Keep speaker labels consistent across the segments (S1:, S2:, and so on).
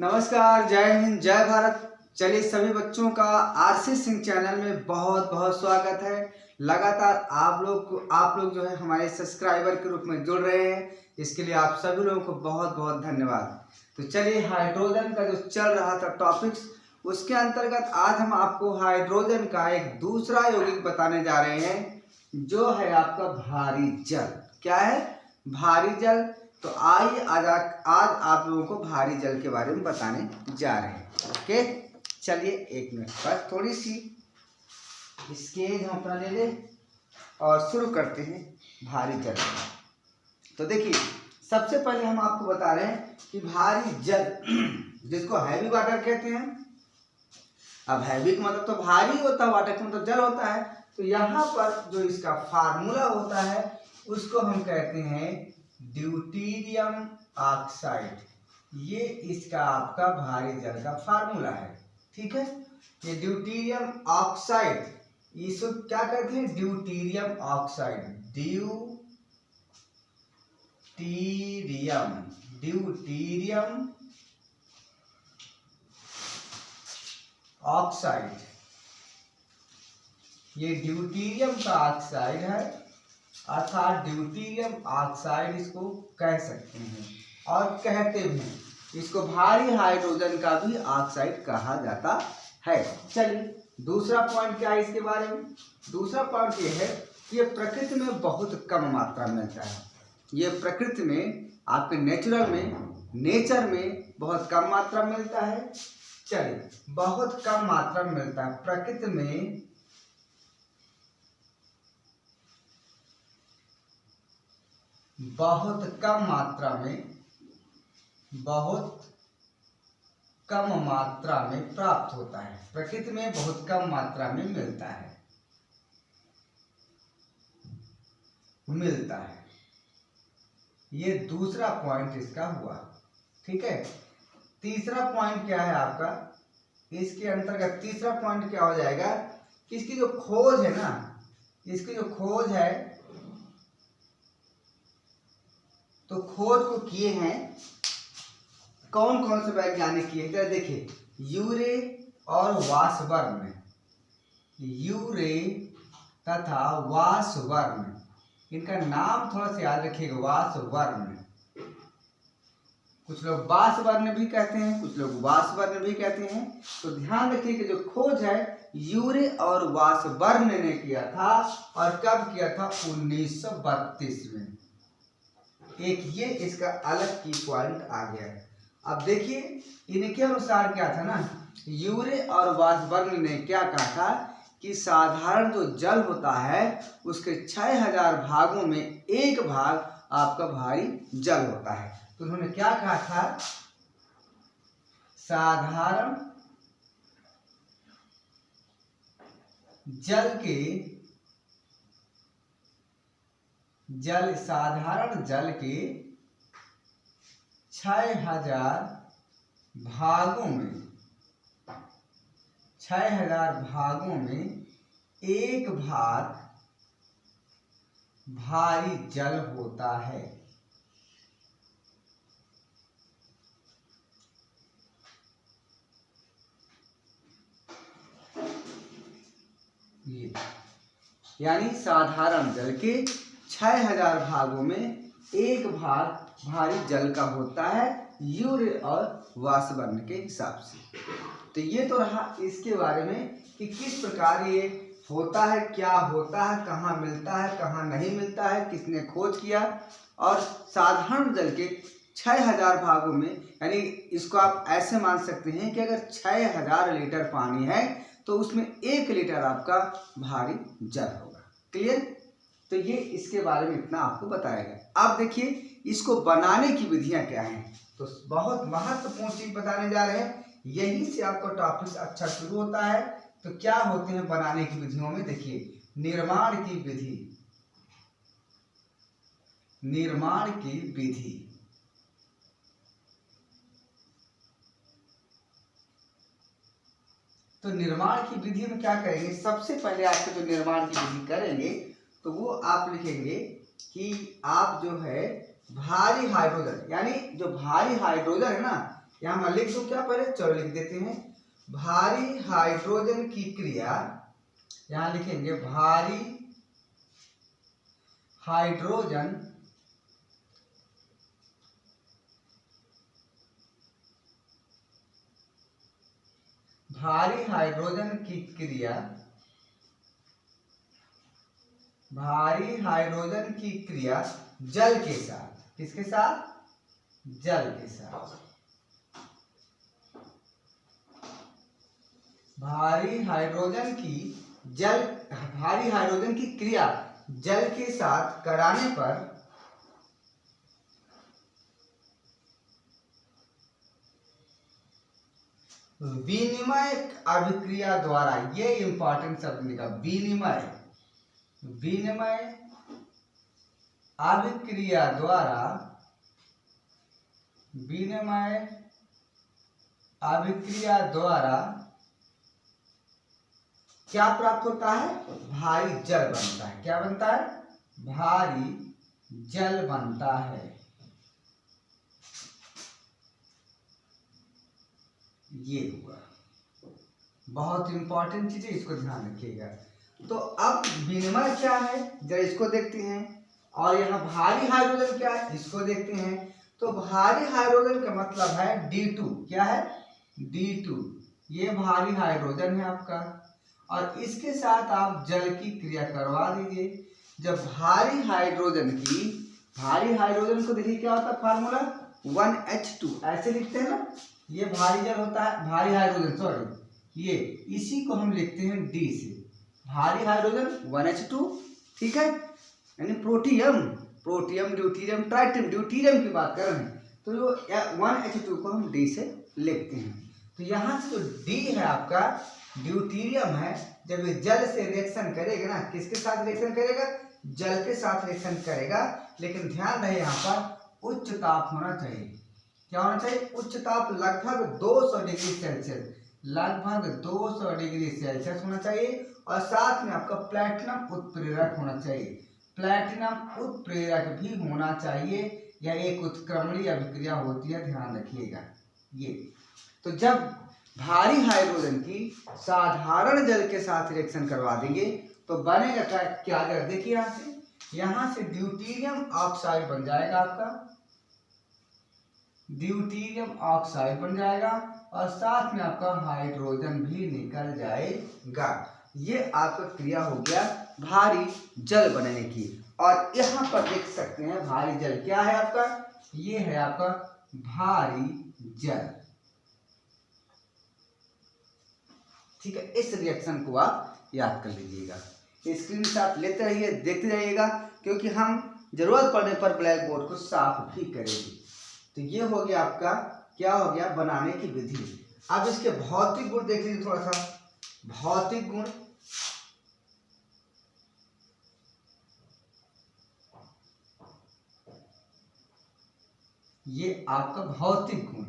S1: नमस्कार, जय हिंद, जय भारत। चलिए सभी बच्चों का आरसी सिंह चैनल में बहुत बहुत स्वागत है। लगातार आप लोग जो है हमारे सब्सक्राइबर के रूप में जुड़ रहे हैं, इसके लिए आप सभी लोगों को बहुत बहुत धन्यवाद। तो चलिए हाइड्रोजन का जो चल रहा था टॉपिक्स, उसके अंतर्गत आज हम आपको हाइड्रोजन का एक दूसरा यौगिक बताने जा रहे हैं, जो है आपका भारी जल। क्या है? भारी जल। तो आइए आज आप लोगों को भारी जल के बारे में बताने जा रहे हैं। ओके, चलिए एक मिनट बस थोड़ी सी स्केच हम अपना ले लें और शुरू करते हैं भारी जल। तो देखिए, सबसे पहले हम आपको बता रहे हैं कि भारी जल जिसको हैवी वाटर कहते हैं। अब हैवी का मतलब तो भारी होता है, वाटर का मतलब जल होता है। तो यहाँ पर जो इसका फार्मूला होता है उसको हम कहते हैं ड्यूटीरियम ऑक्साइड। ये इसका आपका भारी जल का फार्मूला है। ठीक है, ये ड्यूटीरियम ऑक्साइड, इसको क्या कहते हैं? Deuterium oxide. ड्यूटीरियम ऑक्साइड, ये ड्यूटीरियम का ऑक्साइड है, अर्थात ड्यूटीरियम ऑक्साइड इसको कह सकते हैं। और कहते हैं इसको भारी हाइड्रोजन का भी ऑक्साइड कहा जाता है। चलिए दूसरा पॉइंट क्या है इसके बारे में? दूसरा पॉइंट ये है कि ये प्रकृति में बहुत कम मात्रा में मिलता है। ये प्रकृति में आपके नेचर में बहुत कम मात्रा में मिलता है। चलिए, बहुत कम मात्रा में मिलता है प्रकृति में, बहुत कम मात्रा में प्राप्त होता है। प्रकृति में बहुत कम मात्रा में मिलता है। ये दूसरा पॉइंट इसका हुआ। ठीक है, तीसरा पॉइंट क्या है आपका इसके अंतर्गत? तीसरा पॉइंट क्या हो जाएगा कि इसकी जो खोज है ना, इसकी जो खोज है, तो खोज को किए हैं कौन कौन से वैज्ञानिक किए? जरा देखिए, यूरे और वासबर्न, यूरे तथा वासबर्न, इनका नाम थोड़ा सा याद रखिएगा। वासबर्न, कुछ लोग वासबर्न भी कहते हैं, कुछ लोग वासबर्न भी कहते हैं। तो ध्यान रखिए कि जो खोज है यूरे और वासबर्न ने किया था। और कब किया था? 1932 में। एक ये इसका अलग की पॉइंट आ गया है। अब देखिए, इनके अनुसार क्या था ना, यूरे और वासबर्न ने क्या कहा था कि साधारण जो जल होता है उसके 6000 भागों में एक भाग आपका भारी जल होता है। तो उन्होंने क्या कहा था? साधारण जल के 6000 भागों में एक भाग भारी जल होता है। ये यानी साधारण जल के 6000 भागों में एक भाग भारी जल का होता है, यूरे और वासबर्न के हिसाब से। तो ये तो रहा इसके बारे में कि किस प्रकार ये होता है, क्या होता है, कहाँ मिलता है, कहाँ नहीं मिलता है, किसने खोज किया। और साधारण जल के 6000 भागों में, यानी इसको आप ऐसे मान सकते हैं कि अगर 6000 लीटर पानी है तो उसमें 1 लीटर आपका भारी जल होगा। क्लियर? तो ये इसके बारे में इतना आपको बताया गया। अब देखिए इसको बनाने की विधियां क्या हैं। तो बहुत महत्वपूर्ण चीज बताने जा रहे हैं, यहीं से आपको टॉपिक अच्छा शुरू होता है। तो क्या होते हैं बनाने की विधियों में? देखिए, निर्माण की विधि। तो निर्माण की विधि में क्या करेंगे? सबसे पहले आपको जो निर्माण की विधि करेंगे तो वो आप लिखेंगे कि आप जो है भारी हाइड्रोजन, यानी जो भारी हाइड्रोजन है ना, यहाँ मैं लिख दूं क्या, पहले चलो लिख देते हैं। भारी हाइड्रोजन की क्रिया, यहाँ लिखेंगे भारी हाइड्रोजन भारी हाइड्रोजन की क्रिया, भारी हाइड्रोजन की क्रिया जल के साथ, किसके साथ, जल के साथ। भारी हाइड्रोजन की क्रिया जल के साथ कराने पर विनिमय अभिक्रिया द्वारा, ये इंपॉर्टेंट शब्द लिखा, विनिमय अभिक्रिया द्वारा, विनिमय अभिक्रिया द्वारा क्या प्राप्त होता है, भारी जल बनता है। क्या बनता है, भारी जल बनता है। ये हुआ, बहुत इंपॉर्टेंट चीज है, इसको ध्यान रखिएगा। तो अब विनिमय क्या है जरा इसको देखते हैं, और यहाँ भारी हाइड्रोजन क्या है इसको देखते हैं। तो भारी हाइड्रोजन का मतलब है D2, क्या है, D2, ये भारी हाइड्रोजन है आपका, और इसके साथ आप जल की क्रिया करवा दीजिए। जब भारी हाइड्रोजन को देखिए क्या होता है फार्मूला, 1H2 ऐसे लिखते हैं ना, ये भारी जल होता है, भारी हाइड्रोजन सॉरी, ये इसी को हम लिखते हैं D से, भारी हाइड्रोजन 1H2, ठीक है, यानी प्रोटियम ड्यूटीरियम ट्राइटियम, ड्यूटीरियम की बात कर रहे हैं, तो जो 1H2 को हम D से लिखते हैं। तो यहाँ से जो D है आपका ड्यूटीरियम है, जब ये जल से रिएक्शन करेगा ना, किसके साथ रिएक्शन करेगा, जल के साथ रिएक्शन करेगा, लेकिन ध्यान रहे यहाँ पर उच्च ताप होना चाहिए। क्या होना चाहिए, उच्च ताप, लगभग 200 डिग्री सेल्सियस, लगभग 200 डिग्री सेल्सियस होना चाहिए, और साथ में आपका प्लैटिनम उत्प्रेरक होना चाहिए, प्लैटिनम उत्प्रेरक भी होना चाहिए, या एक उत्क्रमणीय अभिक्रिया होती है, ध्यान रखिएगा ये। तो जब भारी हाइड्रोजन की साधारण जल के साथ रिएक्शन करवा देंगे तो बनेगा क्या, देखिए यहाँ से ड्यूटीरियम ऑक्साइड बन जाएगा आपका, ड्यूटीरियम ऑक्साइड बन जाएगा, और साथ में आपका हाइड्रोजन भी निकल जाएगा। ये आपका क्रिया हो गया भारी जल बनने की। और यहाँ पर देख सकते हैं भारी जल क्या है आपका, ये है आपका भारी जल, ठीक है। इस रिएक्शन को आप याद कर लीजिएगा, स्क्रीनशॉट लेते रहिए, देखते रहिएगा, क्योंकि हम जरूरत पड़ने पर ब्लैक बोर्ड को साफ भी करेंगे। तो ये हो गया आपका, क्या हो गया, बनाने की विधि। अब इसके भौतिक गुण देख लीजिए, थोड़ा सा भौतिक गुण। ये आपका भौतिक गुण,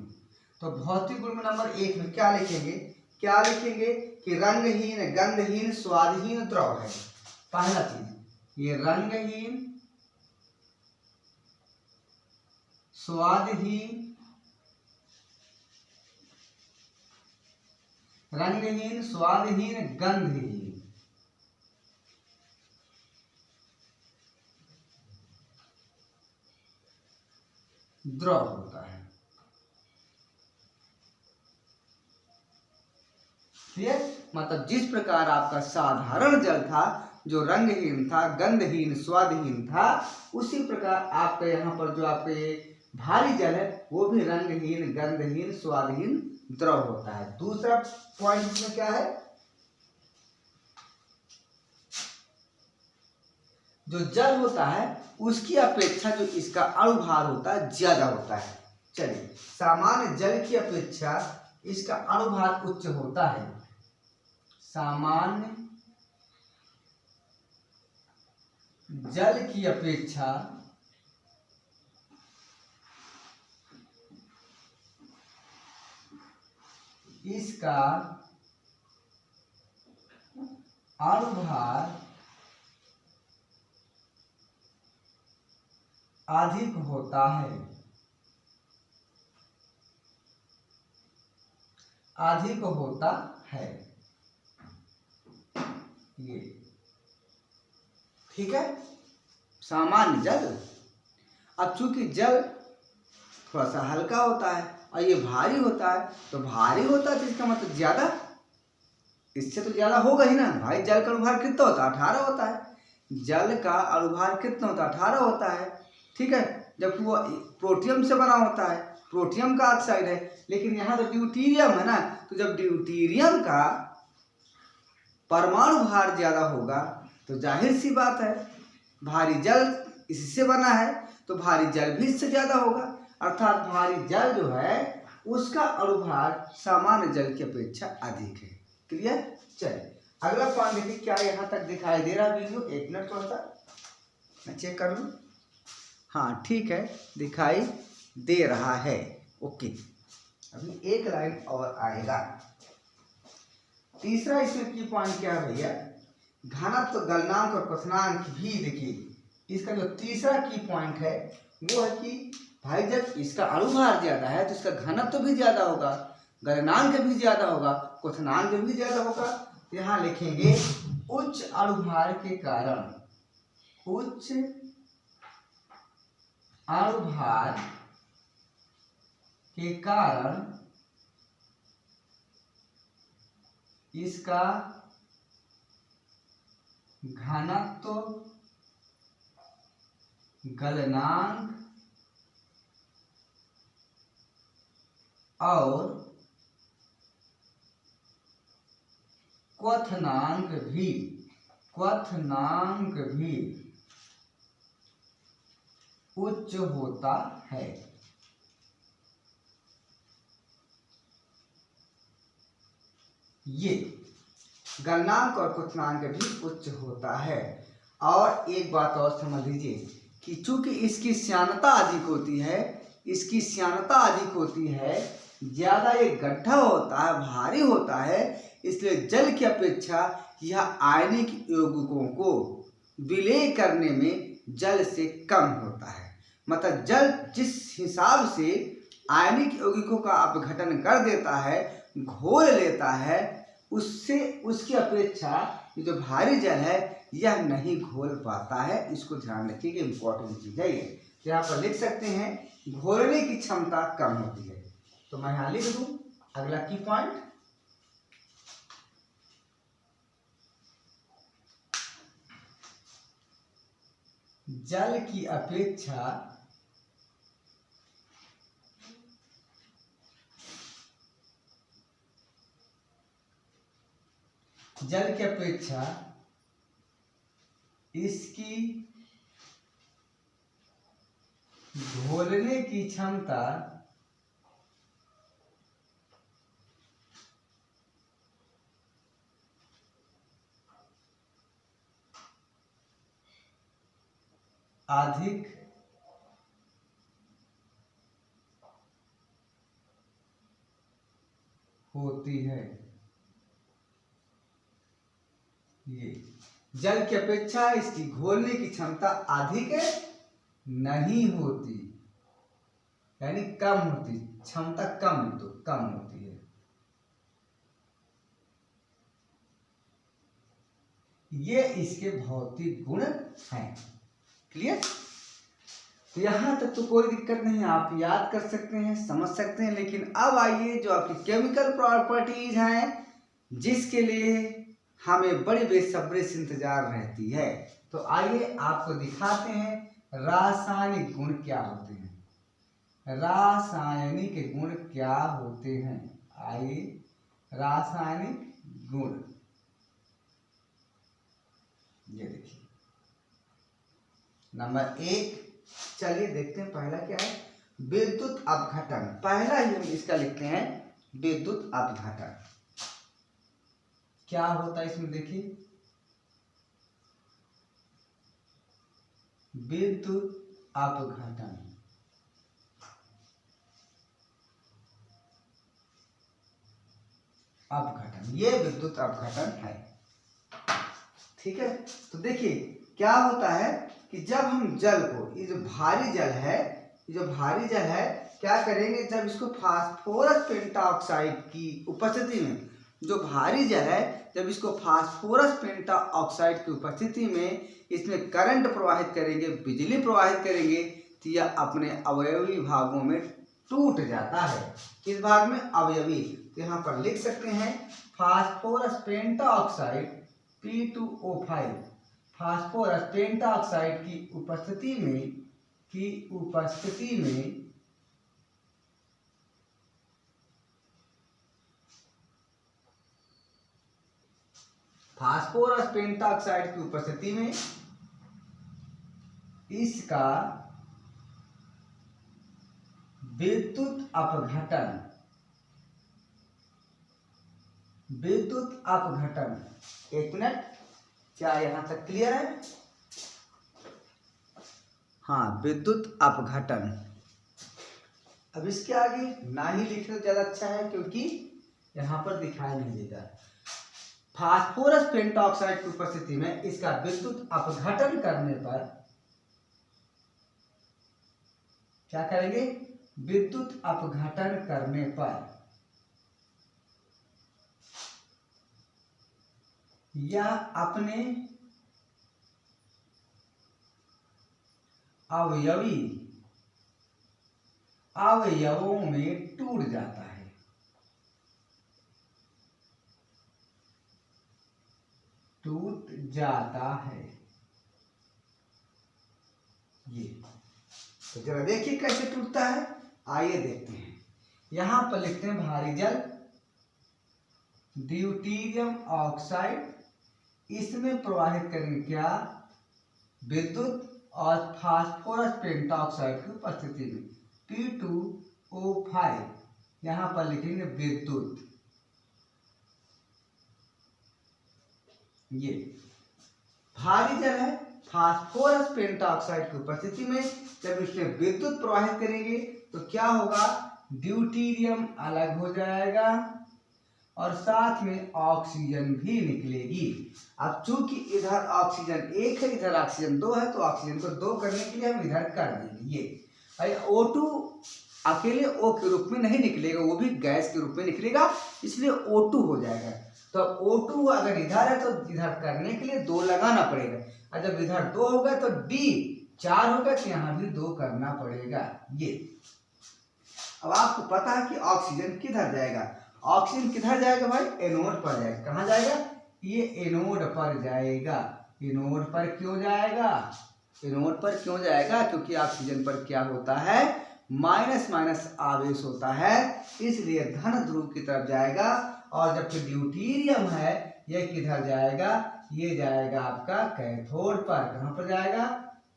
S1: तो भौतिक गुण में नंबर 1 में क्या लिखेंगे, कि रंगहीन, गंधहीन, स्वादहीन द्रव है। पहला चीज, ये रंगहीन, स्वादहीन, गंधहीन द्रव होता है, ठीक। मतलब जिस प्रकार आपका साधारण जल था जो रंगहीन था, गंधहीन, स्वादहीन था, उसी प्रकार आपके यहाँ पर जो आपके भारी जल है वो भी रंगहीन, गंधहीन, स्वादहीन द्रव होता है। दूसरा पॉइंट इसमें क्या है, जो जल होता है उसकी अपेक्षा जो इसका अणुभार होता है ज्यादा होता है। चलिए, सामान्य जल की अपेक्षा इसका अणुभार उच्च होता है, सामान्य जल की अपेक्षा इसका अणुभार अधिक होता है। अधिक होता है। ये ठीक है, सामान्य जल। अब चूंकि जल थोड़ा सा हल्का होता है और ये भारी होता है, तो भारी होता है तो इसका मतलब ज्यादा, इससे तो ज्यादा होगा ही ना भाई। जल का अनुभार कितना होता है? 18 होता है। जल का अनुभार कितना होता है? 18 होता है। ठीक है, जबकि वो प्रोटियम से बना होता है, प्रोटियम का ऑक्साइड है। लेकिन यहाँ तो ड्यूटीरियम है ना, तो जब ड्यूटीरियम का परमाणु भार ज्यादा होगा तो जाहिर सी बात है भारी जल इससे बना है तो भारी जल भी इससे ज्यादा होगा। अर्थात भारी जल जो है उसका अनुभार सामान्य जल की अपेक्षा अधिक है। क्लियर? चलिए अगला पॉइंट देखिए, क्या यहाँ तक दिखाई दे रहा है वीडियो? एक मिनट थोड़ा सा मैं चेक कर लूँ। हाँ ठीक है, दिखाई दे रहा है। ओके, अभी एक लाइन और आएगा। तीसरा इसमें की पॉइंट क्या है भैया? घनत्व, गलनांक और क्वथनांक भी देखिए। इसका जो तीसरा की पॉइंट है वो है कि भाई जब इसका अनुभार ज्यादा है तो इसका घनत्व भी ज्यादा होगा, गलनांक भी ज्यादा होगा, क्वथनांक भी ज्यादा होगा। यहाँ लिखेंगे उच्च अनुभार के कारण, उच्च अनुभार के कारण इसका घनत्व, गलनांक और क्वथनांक भी उच्च होता है। ये गलनांक और क्वथनांक भी उच्च होता है। और एक बात और समझ लीजिए कि चूंकि इसकी श्यानता अधिक होती है, इसकी श्यानता अधिक होती है, ज्यादा ये गड्ढा होता है, भारी होता है, इसलिए जल की अपेक्षा यह आयनिक यौगिकों को विलय करने में जल से कम होता है। मतलब जल जिस हिसाब से आयनिक यौगिकों का अपघटन कर देता है, घोल लेता है, उससे उसकी अपेक्षा ये जो भारी जल है यह नहीं घोल पाता है। इसको ध्यान रखिएगा, इंपॉर्टेंट चीज है ये। यहाँ पर लिख सकते हैं घोलने की क्षमता कम होती है। तो मैं यहाँ लिख दूं अगला की पॉइंट, जल की अपेक्षा इसकी घोलने की क्षमता अधिक होती है। ये जल की अपेक्षा इसकी घोलने की क्षमता अधिक नहीं होती, यानी कम होती, क्षमता कम, तो कम होती है। ये इसके भौतिक गुण हैं। क्लियर? तो यहाँ तक तो कोई दिक्कत नहीं है, आप याद कर सकते हैं, समझ सकते हैं। लेकिन अब आइए जो आपकी केमिकल प्रॉपर्टीज हैं, जिसके लिए हमें बड़ी बेसब्री से इंतजार रहती है। तो आइए आपको दिखाते हैं रासायनिक गुण क्या होते हैं। रासायनिक गुण क्या होते हैं? आइए रासायनिक गुण, ये देखिए नंबर 1। चलिए देखते हैं पहला क्या है, विद्युत अपघटन। पहला ही हम इसका लिखते हैं विद्युत अपघटन। क्या होता है इसमें देखिए, विद्युत अपघटन। अपघटन, ये विद्युत अपघटन है। ठीक है, तो देखिए क्या होता है कि जब हम जल को, ये जो भारी जल है, जो भारी जल है क्या करेंगे, जब इसको फास्फोरस पेंटाऑक्साइड की उपस्थिति में, जो भारी जल है जब इसको फास्फोरस पेंटाऑक्साइड की उपस्थिति में इसमें करंट प्रवाहित करेंगे, बिजली प्रवाहित करेंगे, तो यह अपने अवयवी भागों में टूट जाता है। किस भाग में? अवयवी। तो यहाँ पर लिख सकते हैं phosphorus pentoxide P2O5 phosphorus pentoxide की उपस्थिति में फास्फोरस पेंटाऑक्साइड की उपस्थिति में इसका विद्युत अपघटन, एक मिनट, क्या यहां तक क्लियर है? हाँ, विद्युत अपघटन। अब इसके आगे ना ही लिखे तो ज्यादा अच्छा है, क्योंकि यहां पर दिखाई नहीं देता। फास्फोरस पेंटाऑक्साइड की उपस्थिति में इसका विद्युत अपघटन करने पर क्या करेंगे? विद्युत अपघटन करने पर यह अपने अवयवों में टूट जाता है। ये तो जरा देखिए कैसे टूटता है, आइए देखते हैं। यहां पर लिखते हैं भारी जल ड्यूटीरियम ऑक्साइड, इसमें प्रवाहित करेंगे क्या? विद्युत, और फास्फोरस पेंटाऑक्साइड की उपस्थिति में P2O5 यहां पर लिखेंगे विद्युत। ये भारी जल है, फास्फोरस पेंटाऑक्साइड की उपस्थिति में जब इसमें विद्युत प्रवाहित करेंगे तो क्या होगा? ड्यूटीरियम अलग हो जाएगा और साथ में ऑक्सीजन भी निकलेगी। अब चूंकि इधर ऑक्सीजन एक है, इधर ऑक्सीजन दो है, तो ऑक्सीजन को दो करने के लिए हम इधर कर देंगे। ये O2 अकेले O के रूप में नहीं निकलेगा, वो भी गैस के रूप में निकलेगा, इसलिए O2 हो जाएगा। तो O2 अगर इधर है तो इधर करने के लिए दो लगाना पड़ेगा, और जब इधर दो होगा तो D 4 होगा, तो यहाँ भी दो करना पड़ेगा। ये अब आपको पता है कि ऑक्सीजन किधर जाएगा? ऑक्सीजन किधर जाएगा भाई? एनोड पर जाएगा। कहाँ जाएगा? ये एनोड पर जाएगा। एनोड पर क्यों जाएगा? एनोड पर क्यों जाएगा? क्योंकि ऑक्सीजन पर क्या होता है? माइनस माइनस आवेश होता है, इसलिए धन ध्रुव की तरफ जाएगा। और जबकि ड्यूटीरियम है, ये किधर जाएगा? ये जाएगा आपका कैथोड पर। कहाँ पर जाएगा?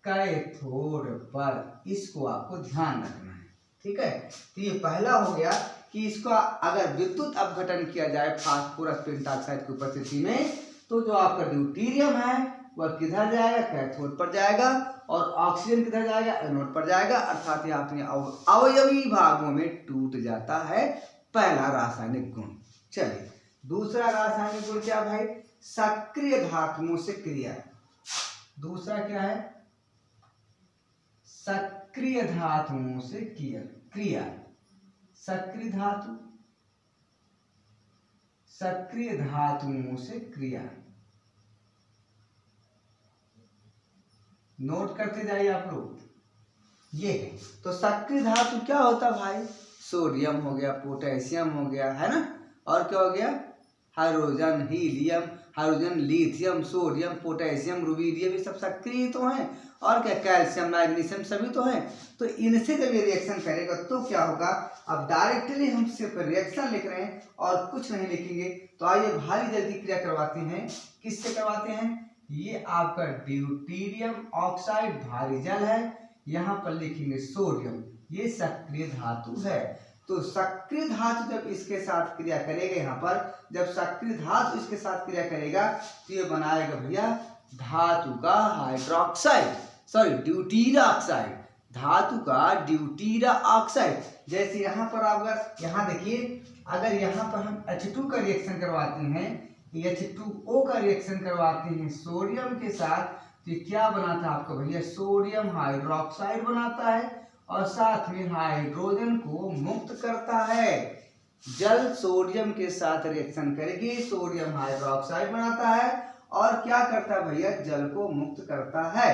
S1: कैथोड पर। इसको आपको ध्यान रखना है, ठीक है। तो ये पहला हो गया कि इसका अगर विद्युत अपघटन किया जाए फास्फोरस पेंटाऑक्साइड की उपस्थिति में, तो जो आपका ड्यूटीरियम है वह किधर जाएगा? कैथोड पर जाएगा। और ऑक्सीजन किधर जाएगा? एनोड पर जाएगा। अर्थात यह अपने अवयवी भागों में टूट जाता है। पहला रासायनिक गुण। चलिए दूसरा रासायनिक गुण क्या भाई? सक्रिय धातुओं से क्रिया। दूसरा क्या है? सक्रिय धातुओं से क्रिया। सक्रिय धातुओं से क्रिया। नोट करते जाइए आप लोग। ये है तो सक्रिय धातु क्या होता है भाई? सोडियम हो गया, पोटेशियम हो गया, है ना, और क्या हो गया? Hydrogen, helium, hydrogen, lithium, sodium, potassium, rubidium, ये सब सक्रिय तो हैं। और क्या? कैल्शियम, मैग्नीशियम, सभी तो हैं। तो इनसे जब ये रिएक्शन करेगा तो क्या होगा? अब डायरेक्टली हम सिर्फ रिएक्शन लिख रहे हैं और कुछ नहीं लिखेंगे। तो आइए भारी जल की क्रिया करवाते हैं। किससे करवाते हैं? ये आपका ड्यूटीरियम ऑक्साइड भारी जल है, यहाँ पर लिखेंगे सोडियम, ये सक्रिय धातु है। तो सक्रिय धातु जब इसके साथ क्रिया करेगा, यहाँ पर जब सक्रिय धातु इसके साथ क्रिया करेगा तो ये बनाएगा भैया धातु का हाइड्रोक्साइड, सॉरी ड्यूटीरा ऑक्साइड, धातु का ड्यूटीरा ऑक्साइड। जैसे यहाँ पर अगर यहाँ देखिए, अगर यहाँ पर हम H2 का रिएक्शन करवाते हैं, H2O का रिएक्शन करवाते हैं सोडियम के साथ, तो क्या बनाता है आपका भैया? सोडियम हाइड्रोक्साइड बनाता है। और साथ में हाइड्रोजन को मुक्त करता है। जल सोडियम के साथ रिएक्शन करेगी, सोडियम हाइड्रोक्साइड बनाता है और क्या करता है भैया, जल को मुक्त करता है।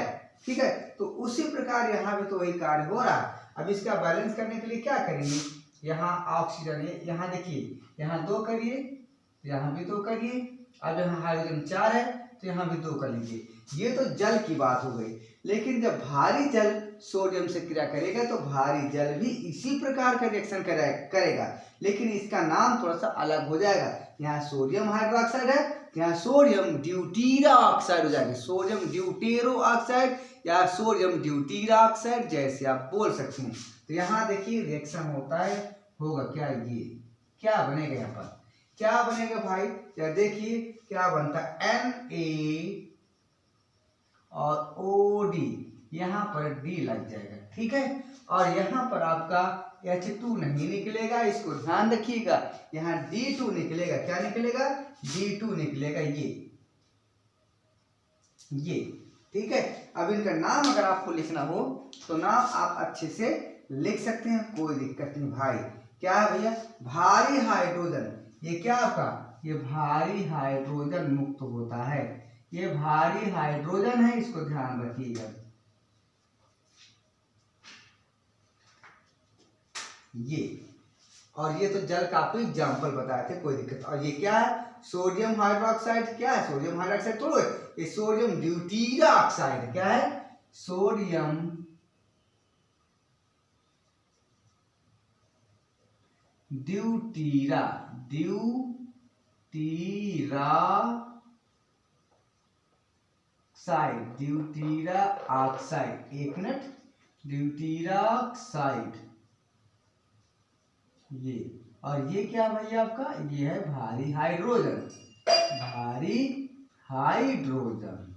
S1: ठीक है, तो उसी प्रकार यहाँ भी तो वही कार्य हो रहा है। अब इसका बैलेंस करने के लिए क्या करेंगे, यहाँ ऑक्सीजन है, यहाँ देखिए यहाँ 2 करिए, यहाँ भी 2 करिए। अब यहाँ हाइड्रोजन 4 है तो यहाँ भी 2 कर लीजिए। ये तो जल की बात हो गई। लेकिन जब भारी जल सोडियम से क्रिया करेगा तो भारी जल भी इसी प्रकार का रिएक्शन करेगा, लेकिन इसका नाम थोड़ा सा अलग हो जाएगा। यहाँ सोडियम हाइड्रोक्साइड है, यहाँ सोडियम ड्यूटीरा ऑक्साइड हो जाएगा, सोडियम ड्यूटेरो ऑक्साइड या सोडियम ड्यूटीरा ऑक्साइड, जैसे आप बोल सकते हैं। तो यहाँ देखिए रिएक्शन होता है, होगा क्या, ये क्या बनेगा, यहाँ पर क्या बनेगा भाई, या देखिए क्या बनता है, Na और OD, यहाँ पर D लग जाएगा। ठीक है, और यहाँ पर आपका H2 नहीं निकलेगा, इसको ध्यान रखिएगा, यहाँ D2 निकलेगा। क्या निकलेगा, D2 निकलेगा, ये। ठीक है, अब इनका नाम अगर आपको लिखना हो तो नाम आप अच्छे से लिख सकते हैं, कोई दिक्कत नहीं भाई। क्या है भैया, भारी हाइड्रोजन, ये क्या आपका, ये भारी हाइड्रोजन मुक्त होता है, ये भारी हाइड्रोजन है, इसको ध्यान रखिएगा। ये और ये तो जल का आपको एग्जाम्पल बताए थे, कोई दिक्कत। और ये क्या है, सोडियम हाइड्रोक्साइड, क्या है सोडियम हाइड्रोक्साइड, थोड़ा ये सोडियम ड्यूटीरा ऑक्साइड, क्या है सोडियम ड्यूटीरा ऑक्साइड, एक मिनट, ड्यूटीरा ऑक्साइड, ये। और ये क्या भैया आपका, ये है भारी हाइड्रोजन, भारी हाइड्रोजन,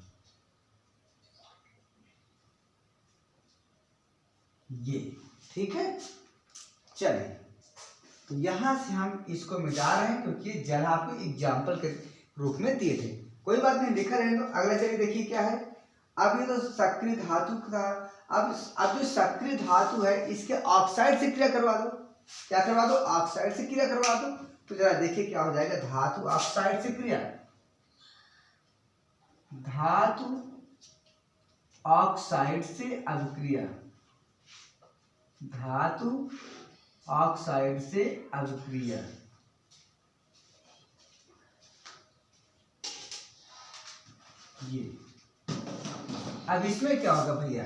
S1: ये। ठीक है, चलिए, तो यहां से हम इसको मिटा रहे हैं क्योंकि जल आपको एग्जाम्पल के रूप में दिए थे, कोई बात नहीं, लिखा रहे तो अगला चलिए देखिए क्या है। अब ये तो सक्रिय धातु था, अब जो सक्रिय धातु है इसके ऑक्साइड से क्रिया करवा दो, क्या करवा दो, ऑक्साइड से क्रिया करवा दो। तो जरा देखिए क्या हो जाएगा, धातु ऑक्साइड से क्रिया, धातु ऑक्साइड से अभिक्रिया, धातु ऑक्साइड से अभिक्रिया, ये। अब इसमें क्या होगा भैया,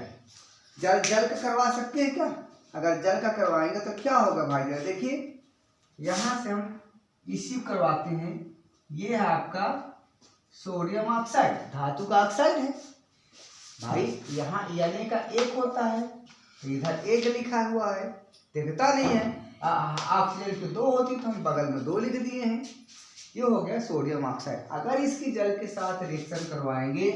S1: जल का करवा सकते हैं क्या, अगर जल का करवाएंगे तो क्या होगा भाई, जरा देखिए यहां से हम इसी करवाते हैं, ये है आपका सोडियम ऑक्साइड, धातु का ऑक्साइड है भाई, यहाँ Na का 1 होता है, इधर 1 लिखा हुआ है, दिखता नहीं है, ऑक्सीजन की 2 होती तो हम बगल में 2 लिख दिए हैं, ये हो गया सोडियम ऑक्साइड। अगर इसकी जल के साथ रिएक्शन करवाएंगे,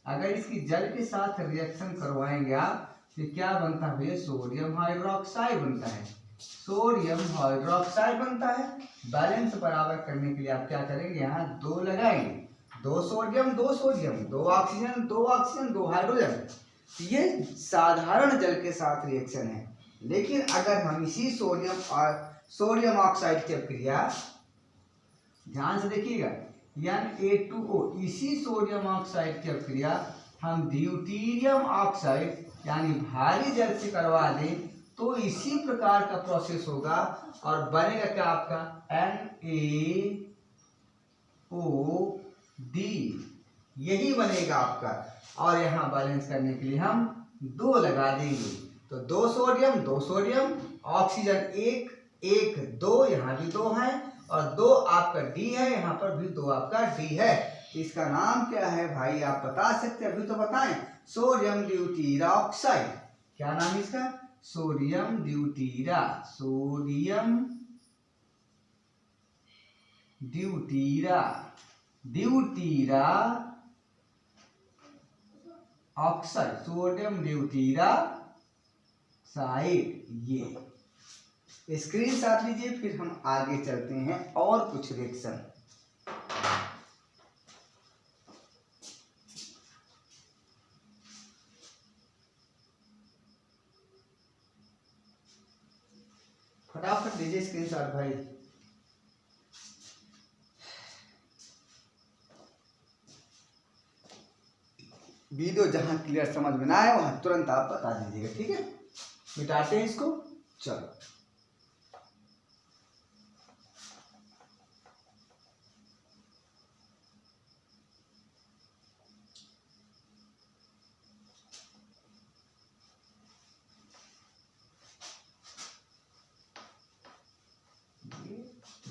S1: अगर इसकी जल के साथ रिएक्शन करवाएंगे आप, तो क्या बनता है भैया, सोडियम हाइड्रोक्साइड बनता है, सोडियम हाइड्रोक्साइड बनता है। बैलेंस बराबर करने के लिए आप क्या करेंगे, यहाँ 2 लगाएंगे, 2 sodium 2 sodium, 2 oxygen 2 oxygen 2 hydrogen. ये साधारण जल के साथ रिएक्शन है। लेकिन अगर हम इसी सोडियम ऑक्साइड की अभिक्रिया, ध्यान से देखिएगा, Na2O, इसी सोडियम ऑक्साइड की अभिक्रिया हम ड्यूटीरियम ऑक्साइड यानी भारी जल से करवा दें तो इसी प्रकार का प्रोसेस होगा और बनेगा क्या आपका, NaOD, यही बनेगा आपका। और यहाँ बैलेंस करने के लिए हम 2 लगा देंगे, तो 2 सोडियम, ऑक्सीजन 1 2, यहाँ भी 2 है और 2 आपका D है, यहाँ पर भी 2 आपका D है। इसका नाम क्या है भाई, आप बता सकते हैं, अभी तो बताएं, सोडियम ड्यूटीरा ऑक्साइड। क्या नाम है इसका, सोडियम ड्यूटीरा ऑक्साइड, सोडियम ड्यूटीरा ऑक्साइड, ये स्क्रीनशॉट लीजिए, फिर हम आगे चलते हैं और कुछ रिएक्शन। फटाफट लीजिए स्क्रीनशॉट भाई। वीडियो जहां क्लियर समझ में ना आए वहां तुरंत आप बता दीजिएगा, ठीक है। मिटाते हैं इसको, चलो।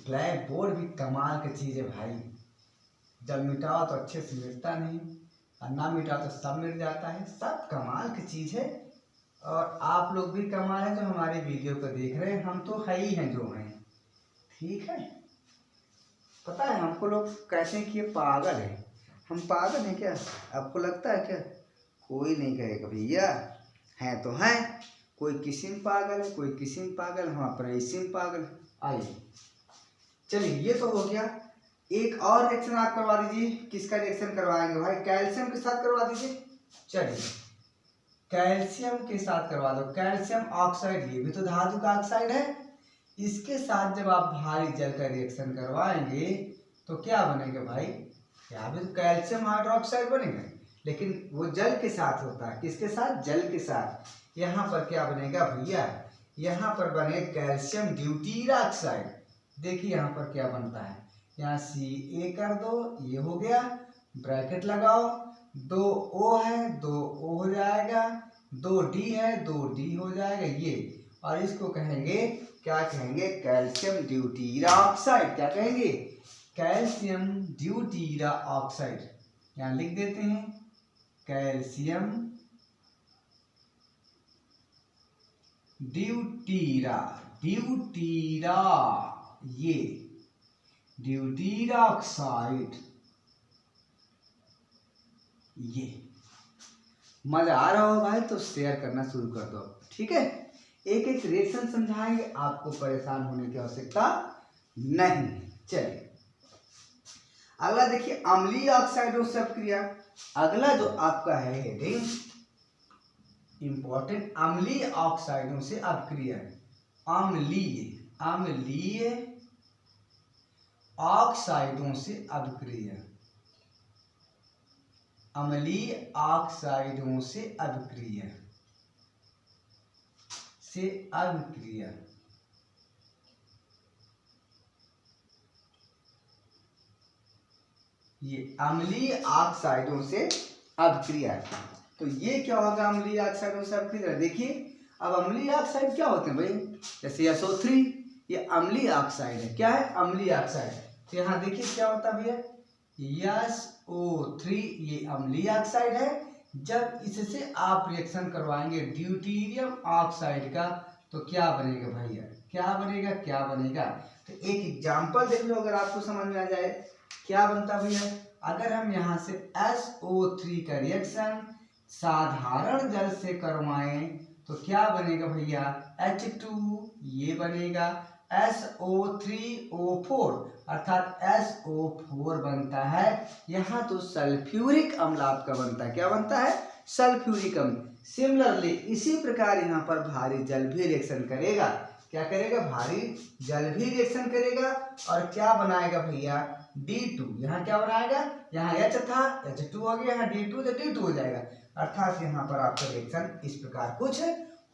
S1: ब्लैक बोर्ड भी कमाल की चीज है भाई, जब मिटाओ तो अच्छे से मिटता नहीं और ना मिटाओ तो सब मिट जाता है। सब कमाल की चीज है और आप लोग भी कमाल है जो हमारे वीडियो को देख रहे हैं। हम तो है ही हैं जो हैं, ठीक है। पता है हमको लोग कहते हैं कि ये पागल है, हम पागल हैं क्या? आपको लगता है क्या? कोई नहीं कहेगा भैया, हैं तो हैं। कोई किसी में पागल है, कोई किसी में पागल, हम अपने इसी में पागल। आइए चलिए, ये तो हो गया। एक और रिएक्शन आप करवा दीजिए। किसका रिएक्शन करवाएंगे भाई? कैल्शियम के साथ करवा दीजिए। चलिए कैल्शियम के साथ करवा दो। कैल्शियम ऑक्साइड, ये भी तो धातु का ऑक्साइड है। इसके साथ जब आप भारी जल का रिएक्शन करवाएंगे तो क्या बनेगा भाई? यहाँ भी तो कैल्शियम हाइड्रोक्साइड बनेगा, लेकिन वो जल के साथ होता है। किसके साथ? जल के साथ। यहाँ पर क्या बनेगा भैया? यहाँ पर बने कैल्शियम ड्यूटीराक्साइड। देखिए यहाँ पर क्या बनता है, यहाँ Ca कर दो, ये हो गया, ब्रैकेट लगाओ, 2O है 2O हो जाएगा, 2D है 2D हो जाएगा ये, और इसको कहेंगे क्या कहेंगे? कैल्शियम ड्यूटीराक्साइड। क्या कहेंगे? कैल्शियम ड्यूटीराक्साइड। यहाँ लिख देते हैं कैल्शियम ड्यूटीरा, ये ड्यूटीराक्साइड। ये मजा आ रहा हो भाई तो शेयर करना शुरू कर दो, ठीक है। एक एक रिएक्शन समझाएंगे, आपको परेशान होने की आवश्यकता नहीं। चलिए अगला देखिए, अम्लीय ऑक्साइडों से अपक्रिया। अगला जो आपका है हेडिंग इंपॉर्टेंट, अम्लीय ऑक्साइडों से अपक्रिया। अम्लीय ऑक्साइडों से अपक्रिया। अम्लीय ऑक्साइडों से अपक्रिया ये अम्लीय ऑक्साइडों से अपक्रिया। तो ये क्या होगा अम्लीय ऑक्साइडों से अपक्रिया? देखिए अब अम्लीय ऑक्साइड क्या होते हैं भाई? जैसे SO3, ये अम्लीय ऑक्साइड है। क्या है? अम्लीय ऑक्साइड। तो यहाँ देखिए क्या होता है भैया, SO3 ये अम्लीय ऑक्साइड है। जब इससे आप रिएक्शन करवाएंगे ड्यूटीरियम ऑक्साइड का तो क्या बनेगा भैया? क्या बनेगा? तो एक एग्जांपल देख लो, अगर आपको समझ में आ जाए क्या बनता भैया। अगर हम यहाँ से SO3 का रिएक्शन साधारण जल से करवाएं तो क्या बनेगा भैया? H2 ये बनेगा, SO3O4 अर्थात SO4 बनता है। यहाँ तो सल्फ्यूरिक अम्ल आपका बनता है। क्या बनता है? सल्फ्यूरिक अम्ल। सिमिलरली इसी प्रकार यहाँ पर भारी जल भी रिएक्शन करेगा। क्या करेगा? भारी जल भी रिएक्शन करेगा और क्या बनाएगा भैया? D2। यहाँ क्या बनाएगा? यहाँ H था, H2 हो गया, यहाँ D2 तो D2 हो जाएगा। अर्थात यहाँ पर आपका रिएक्शन इस प्रकार कुछ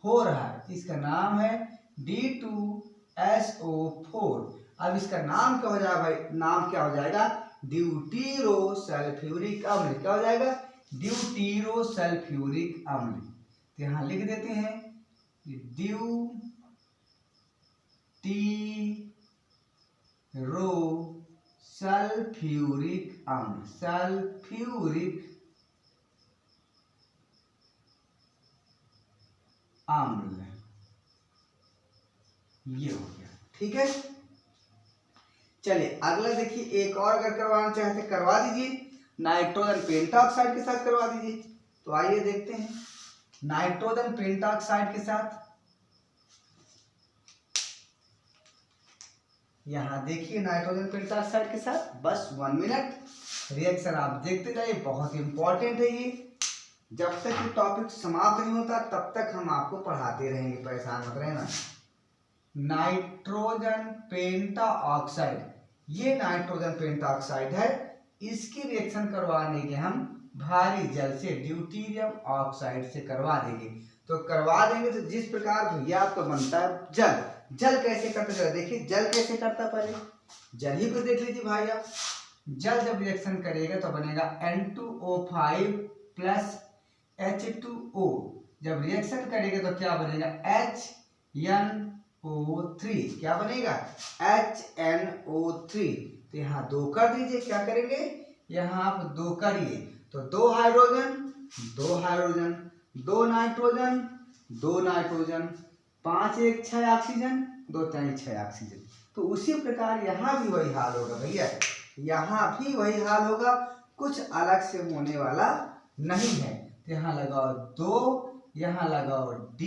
S1: हो रहा है। इसका नाम है D2SO4। अब इसका नाम क्या हो जाएगा भाई? नाम क्या हो जाएगा? ड्यूटीरो सल्फ्यूरिक अम्ल। क्या हो जाएगा? ड्यूटीरो सल्फ्यूरिक अम्ल। तो यहाँ लिख देते हैं ड्यूटीरो सल्फ्यूरिक अम्ल। सल्फ्यूरिक अम्ल ये हो गया, ठीक है। चलिए अगला देखिए, एक और अगर करवाना चाहते करवा दीजिए, नाइट्रोजन पेंटाऑक्साइड के साथ करवा दीजिए। तो आइए देखते हैं नाइट्रोजन पेंटाऑक्साइड के साथ। यहाँ देखिए नाइट्रोजन पेंटाऑक्साइड के साथ, बस 1 मिनट रिएक्शन आप देखते जाइए, बहुत इंपॉर्टेंट है ये। जब तक ये टॉपिक समाप्त नहीं होता तब तक हम आपको पढ़ाते रहेंगे, परेशान मत रहना। नाइट्रोजन पेंटा ऑक्साइड, ये नाइट्रोजन पेंटा ऑक्साइड है, इसकी रिएक्शन करवाने के हम भारी जल से ड्यूटीरियम ऑक्साइड से करवा देंगे। तो करवा देंगे तो जिस प्रकार भैया आपका बनता है जल, जल कैसे करता है देखिए, जल कैसे करता है पहले जल ही को देख लीजिए भाई आप। जल जब रिएक्शन करेगा तो बनेगा N2O5 प्लस H2O, जब रिएक्शन करेगा तो क्या बनेगा HNO3, क्या बनेगा HNO3। तो यहाँ 2 कर दीजिए, क्या करेंगे यहाँ आप 2 करिए, तो 2 hydrogen 2 hydrogen 2 nitrogen 2 nitrogen 5 1 6 oxygen 2 3 6 oxygen. तो उसी प्रकार यहाँ भी वही हाल होगा भैया, यहाँ भी वही हाल होगा, कुछ अलग से होने वाला नहीं है। तो यहाँ लगाओ 2, यहाँ लगाओ D,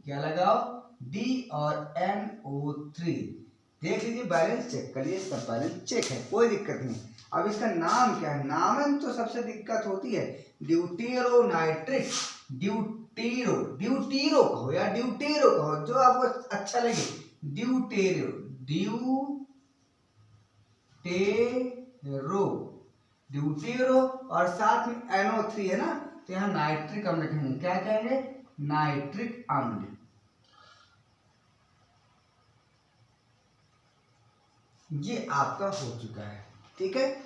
S1: क्या लगाओ D और NO3। देख लीजिए बैलेंस चेक करिए, सब बैलेंस चेक है, कोई दिक्कत नहीं। अब इसका नाम क्या है, नाम में तो सबसे दिक्कत होती है, ड्यूटेरो नाइट्रिक, ड्यूटेरो ड्यूटेरो कहो या ड्यूटेरो कहो, जो आपको अच्छा लगे, ड्यूटेरो ड्यूटेरो ड्यूटेरो, और साथ में NO3 है ना, तो यहाँ नाइट्रिक अम्ल लिखेंगे, क्या कहेंगे नाइट्रिक अम्ल। ये आपका हो चुका है, ठीक है।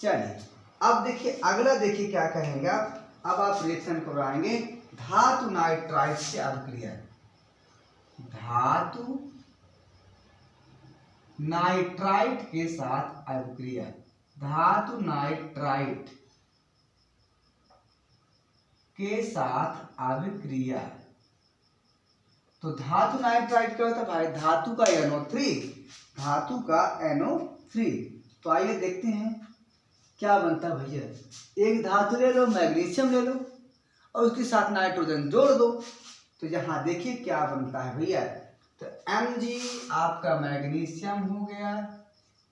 S1: चलिए अब देखिए अगला, देखिए क्या कहेंगे अब आप रिएक्शन करवाएंगे धातु नाइट्राइट से अभिक्रिया, धातु नाइट्राइट के साथ अभिक्रिया, धातु नाइट्राइट के साथ अभिक्रिया। तो धातु नाइट्राइट क्या होता है भाई, धातु का NO3, धातु का NO3। तो आइए देखते हैं क्या बनता है भैया। एक धातु ले लो, मैग्नीशियम ले लो और उसके साथ नाइट्रोजन जोड़ दो, तो यहाँ देखिए क्या बनता है भैया। तो Mg आपका मैग्नीशियम हो गया,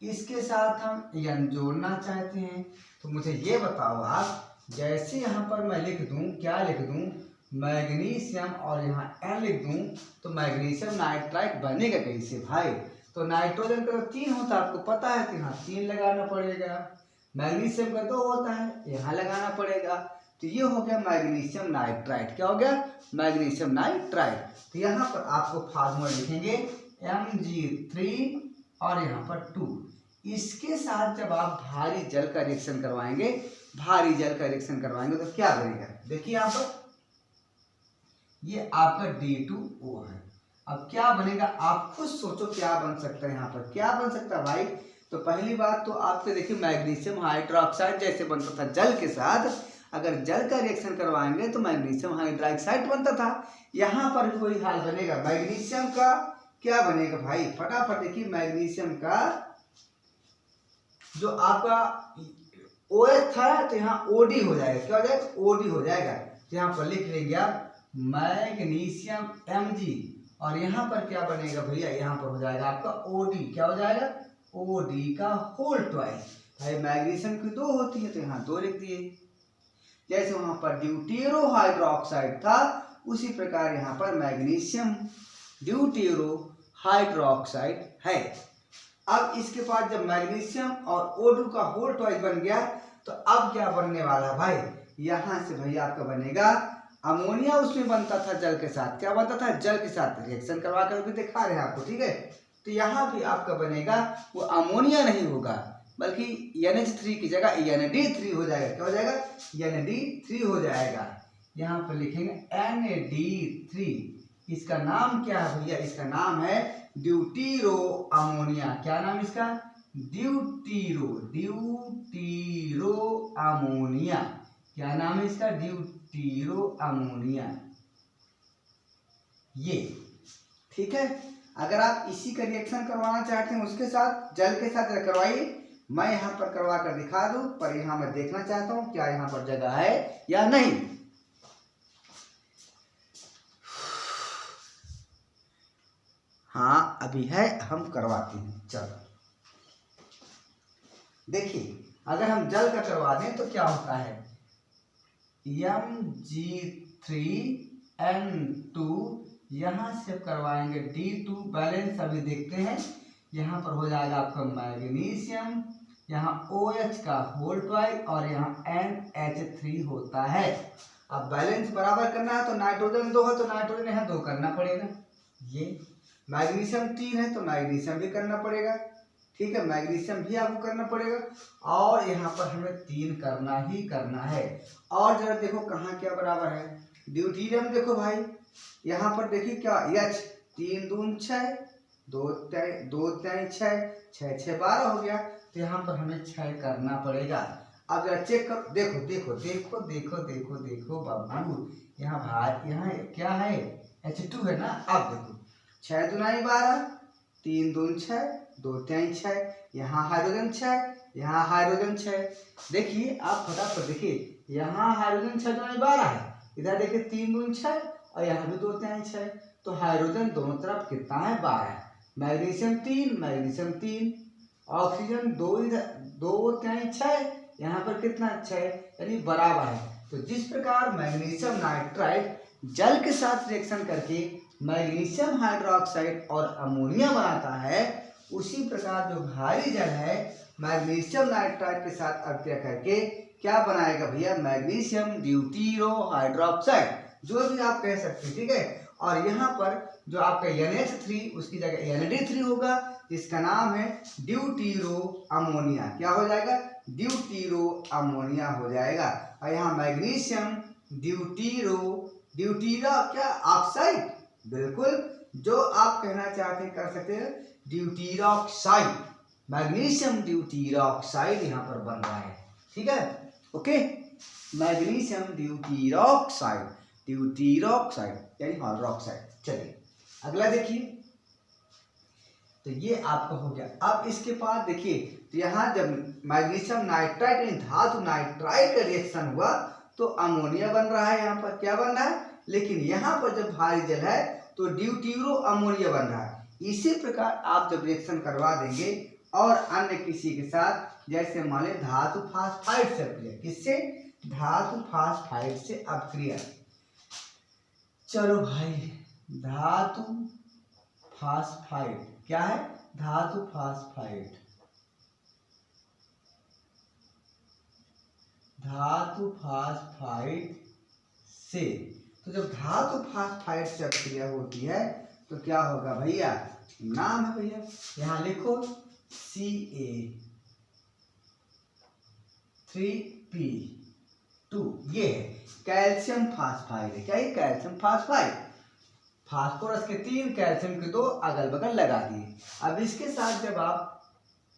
S1: इसके साथ हम N जोड़ना चाहते हैं। तो मुझे ये बताओ आप, जैसे यहाँ पर मैं लिख दूं, क्या लिख दूं मैग्नीशियम और यहाँ N लिख दूं, तो मैग्नीशियम नाइट्राइट बनेगा कैसे भाई। तो नाइट्रोजन का 3 होता है आपको पता है, तो यहाँ 3 लगाना पड़ेगा, मैग्नीशियम का 2 होता है, यहाँ लगाना पड़ेगा। तो ये हो गया मैग्नीशियम नाइट्राइट, क्या हो गया मैग्नीशियम नाइट्राइट। तो यहाँ पर आपको फार्मूला लिखेंगे Mg3 और यहाँ पर 2। इसके साथ जब आप भारी जल का रिएक्शन करवाएंगे, भारी जल का रिएक्शन करवाएंगे तो क्या बनेगा, देखिए यहाँ पर ये आपका D2O है। अब क्या बनेगा आप खुद सोचो, क्या बन सकता है यहाँ पर, क्या बन सकता है भाई। तो पहली बात तो आपके देखिए मैग्नीशियम हाइड्रोक्साइड जैसे बनता था जल के साथ, अगर जल का रिएक्शन करवाएंगे तो मैग्नीशियम हाइड्रोक्साइड बनता था, यहाँ पर भी वही हाल बनेगा। मैग्नीशियम का क्या बनेगा भाई, फटाफट देखिए, मैग्नीशियम का जो आपका OH था तो यहाँ OD हो जाएगा, क्या हो जाएगा OD हो जाएगा। तो यहाँ पर लिख लेंगे आप मैग्नीशियम Mg और यहाँ पर क्या बनेगा भैया, यहाँ पर हो जाएगा आपका OD, क्या हो जाएगा OD का होल ट्वाइस। भाई मैग्नीशियम की 2 होती है तो यहाँ 2 लिख दिए, जैसे वहां पर ड्यूटेरो हाइड्रोक्साइड था उसी प्रकार यहाँ पर मैग्नीशियम ड्यूटेरो हाइड्रोक्साइड है। अब इसके बाद जब मैग्नीशियम और O2 का होल ट्वाइस बन गया, तो अब क्या बनने वाला भाई, यहाँ से भैया आपका बनेगा अमोनिया, उसमें बनता था जल के साथ, क्या बनता था जल के साथ, रिएक्शन करवा कर भी दिखा रहे हैं आपको, ठीक है। तो यहाँ भी आपका बनेगा वो अमोनिया नहीं होगा, बल्कि NH3 की जगह NAD3 हो जाएगा, क्या हो जाएगा NAD3 हो जाएगा। यहाँ पर लिखेंगे NAD3, इसका नाम क्या है भैया, इसका नाम है ड्यूटीरो अमोनिया। क्या नाम इसका, ड्यूटीरो अमोनिया। क्या नाम है इसका, ड्यूटीरो अमोनिया। ये ठीक है। अगर आप इसी का रिएक्शन करवाना चाहते हैं उसके साथ जल के साथ करवाइए, मैं यहाँ पर करवा कर दिखा दूं, पर यहाँ मैं देखना चाहता हूँ क्या यहाँ पर जगह है या नहीं। हाँ अभी है, हम करवाते हैं। चलो देखिए, अगर हम जल का करवा दें तो क्या होता है, Mg3N2 यहाँ से करवाएंगे D2 बैलेंस। अभी देखते हैं, यहाँ पर हो जाएगा आपका मैग्नीशियम, यहाँ OH का होल ट्वाइस और यहाँ NH3 होता है। अब बैलेंस बराबर करना है तो नाइट्रोजन 2 है तो नाइट्रोजन यहाँ 2 करना पड़ेगा। ये मैग्नीशियम 3 है तो मैग्नीशियम भी करना पड़ेगा, ठीक है, मैग्नीशियम भी आपको करना पड़ेगा। और यहाँ पर हमें 3 करना ही करना है। और जरा देखो कहाँ क्या बराबर है, ड्यूटीरियम देखो भाई, यहाँ पर देखिए क्या H 3 दून 6, 2 3 6, 6 6 12 हो गया, तो यहाँ पर हमें 6 करना पड़ेगा। अब जरा चेक कर, देखो देखो देखो देखो देखो देखो बाबू, यहाँ भाई यहाँ क्या है H2 है ना। अब देखो 6 दूनाई 12, 3 दून 6, 2 3 6, यहाँ हाइड्रोजन 6, यहाँ हाइड्रोजन 6। देखिए आप फटाफट देखिए, यहाँ हाइड्रोजन 6 दूनाई 12 है, इधर देखिए 3 दून 6 और यहाँ भी 2 3 6, तो हाइड्रोजन दोनों तरफ कितना है 12। मैग्नीशियम 3, मैग्नीशियम 3, ऑक्सीजन 2, इधर 2 3 6, यहाँ पर कितना 6, यानी बराबर है। तो जिस प्रकार मैग्नीशियम नाइट्राइड जल के साथ रिएक्शन करके मैग्नीशियम हाइड्रोक्साइड और अमोनिया बनाता है, उसी प्रकार जो भारी जल है मैग्नीशियम नाइट्राइड के साथ अभिक्रिया करके क्या बनाएगा भैया, मैग्नीशियम ड्यूटीरो हाइड्रोक्साइड, जो भी आप कह सकते हैं, ठीक है। और यहाँ पर जो आपका NH3 उसकी जगह ND3 होगा, जिसका नाम है ड्यूटीरो अमोनिया। क्या हो जाएगा, ड्यूटीरो अमोनिया हो जाएगा। और यहाँ मैग्नीशियम ड्यूटीरा क्या ऑक्साइड, बिल्कुल जो आप कहना चाहते हैं कर सकते हैं, ड्यूटीरॉक्साइड, मैग्नीशियम ड्यूटीरॉक्साइड यहाँ पर बन रहा है, ठीक है, ओके। मैग्नीशियम ड्यूटीरॉक्साइड यानी हाइड्रोक्साइड। चलिए अगला देखिए, तो ये आपका हो गया। अब इसके बाद देखिए, तो यहाँ जब मैग्नीशियम नाइट्राइड यानी धातु नाइट्राइड का रिएक्शन हुआ तो अमोनिया बन रहा है, यहाँ पर क्या बन रहा है, लेकिन यहाँ पर जब भारी जल है तो ड्यूटीरो अमोनिया बन रहा है। इसी प्रकार आप जब रिएक्शन करवा देंगे और अन्य किसी के साथ, जैसे मान लें धातु फास्फाइड से अपक्रिया, किससे, धातु फास्फाइड से अपक्रिया। चलो भाई, धातु फास्फाइड क्या है, धातु फास्फाइड, धातु फास्फाइड से, तो जब धातु फास्फाइड से अपक्रिया होती है तो क्या होगा भैया, नाम है भैया, यहाँ लिखो Ca3P2, ये है कैल्शियम फास्फाइड है। क्या है, कैल्शियम फास्फाइड, फास्फोरस के 3 कैल्शियम के 2 अगल बगल लगा दिए। अब इसके साथ जब आप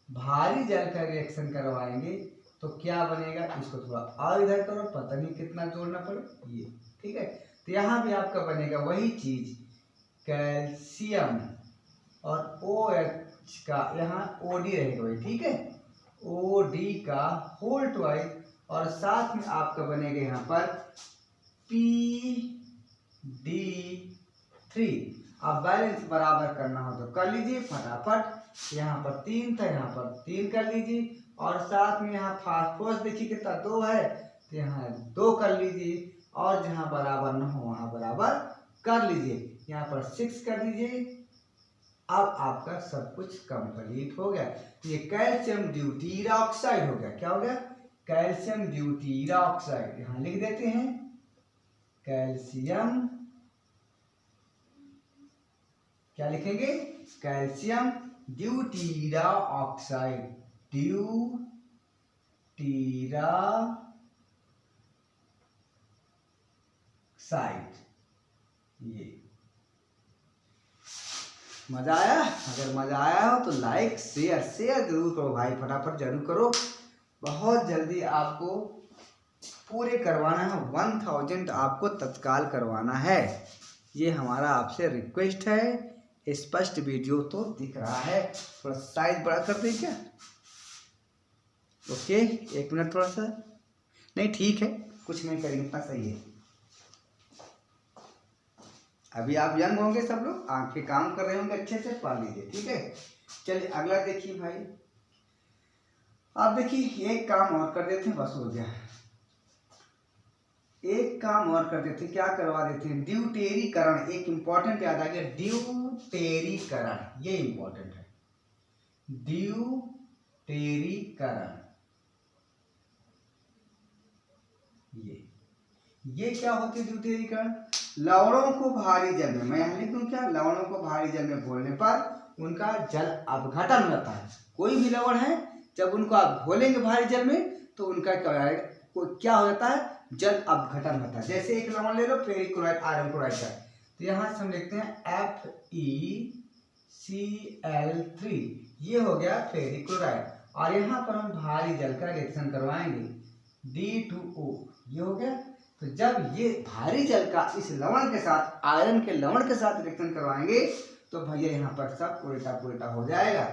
S1: भारी जल का रिएक्शन करवाएंगे तो क्या बनेगा, इसको थोड़ा और इधर करो, पता नहीं कितना जोड़ना पड़े, ये ठीक है। तो यहाँ भी आपका बनेगा वही चीज, कैल्शियम और OH का यहाँ OD रहेगा भाई, ठीक है, OD का होल ट्वाइस, और साथ में आपका बनेगा यहाँ पर PD3। अब बैलेंस बराबर करना हो तो कर लीजिए फटाफट, यहाँ पर 3 था, यहाँ पर 3 कर लीजिए, और साथ में यहाँ फास्फोरस देखिए कितना 2 है, तो यहाँ 2 कर लीजिए, और जहाँ बराबर न हो वहाँ बराबर कर लीजिए, यहाँ पर 6 कर दीजिए। अब आपका सब कुछ कंप्लीट हो गया। तो ये कैल्शियम ड्यूटीरॉक्साइड हो गया। क्या हो गया, कैल्शियम ड्यूटीरॉक्साइड, यहाँ लिख देते हैं कैल्शियम, क्या लिखेंगे, कैल्शियम ड्यूटीरॉक्साइड, ड्यूटीरॉक्साइड। ये मजा आया, अगर मजा आया हो तो लाइक शेयर जरूर करो भाई, फटाफट जरूर करो। बहुत जल्दी आपको पूरे करवाना है, 1000 आपको तत्काल करवाना है, ये हमारा आपसे रिक्वेस्ट है। स्पष्ट वीडियो तो दिख रहा है, थोड़ा साइज बड़ा कर दें क्या, ओके 1 मिनट, थोड़ा सा नहीं, ठीक है, कुछ नहीं करेंगे, इतना सही है। अभी आप यंग होंगे सब लोग, आंखें काम कर रहे होंगे, अच्छे से पढ़ लीजिए, ठीक है। चलिए अगला देखिए भाई, आप देखिए एक काम और कर देते हैं, बस हो गया। एक काम और कर देते, क्या करवा देते हैं, ड्यूटेरीकरण। एक इंपॉर्टेंट याद आ गया, ड्यूटेरीकरण, ये इंपॉर्टेंट है, ड्यूटेरीकरण। ये क्या होती है ड्यूटेरीकरण? लवणों को भारी जल में, मैं यहाँ लिख दूं क्या, लवणों को भारी जल में घोलने पर उनका जल अपघटन होता है। कोई भी लवण है जब उनको आप घोलेंगे भारी जल में तो उनका क्या हो जाता है, जल अपघटन होता है। जैसे एक लवण ले लो, फेरिक क्लोराइड, आयरन क्लोराइड का, तो यहाँ से हम लिखते हैं FeCl3, ये हो गया फेरिक क्लोराइड, और यहाँ पर हम भारी जल का रिएक्शन करवाएंगे, D2O, ये हो गया। तो जब ये भारी जल का इस लवण के साथ, आयरन के लवण के साथ रिएक्शन करवाएंगे तो भैया यहाँ पर सब उल्टा पुल्टा हो जाएगा।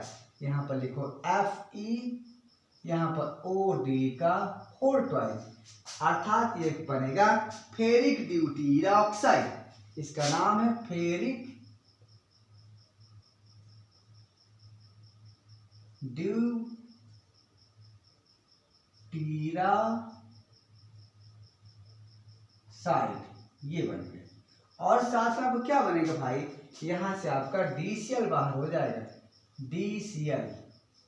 S1: यहाँ पर लिखो Fe, यहाँ पर OD का होल ट्वाइस, अर्थात ये बनेगा फेरिक ड्यूटीराऑक्साइड। इसका नाम है फेरिक ड्यूटीराऑक्साइड, ये बन गया। और साथ में आपको क्या बनेगा भाई, यहाँ से आपका DCl बाहर हो जाएगा, DCl।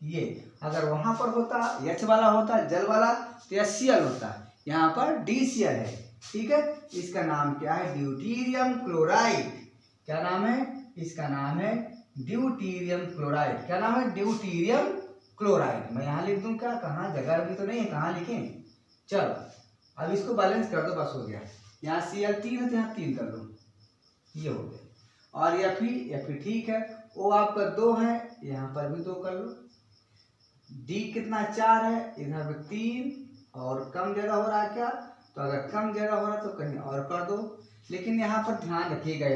S1: ये अगर वहां पर होता H वाला होता, जल वाला, तो HCl होता, यहाँ पर DCl है, ठीक है। इसका नाम क्या है, ड्यूटीरियम क्लोराइड। क्या नाम है इसका, नाम है ड्यूटीरियम क्लोराइड। क्या नाम है, ड्यूटीरियम क्लोराइड। मैं यहाँ लिख दूं क्या, कहाँ, जगह भी तो नहीं है, कहाँ लिखें। चलो अब इसको बैलेंस कर दो, बस हो गया। यहाँ Cl3 है तो यहाँ 3 कर दो, ये हो गया। और Fe ठीक है, O आपका 2 है, यहाँ पर भी 2 कर लो। D कितना 4 है, इधर पे 3, और कम ज्यादा हो रहा है क्या, तो अगर कम ज्यादा हो रहा है तो कहीं और कर दो। लेकिन यहाँ पर ध्यान रखिएगा,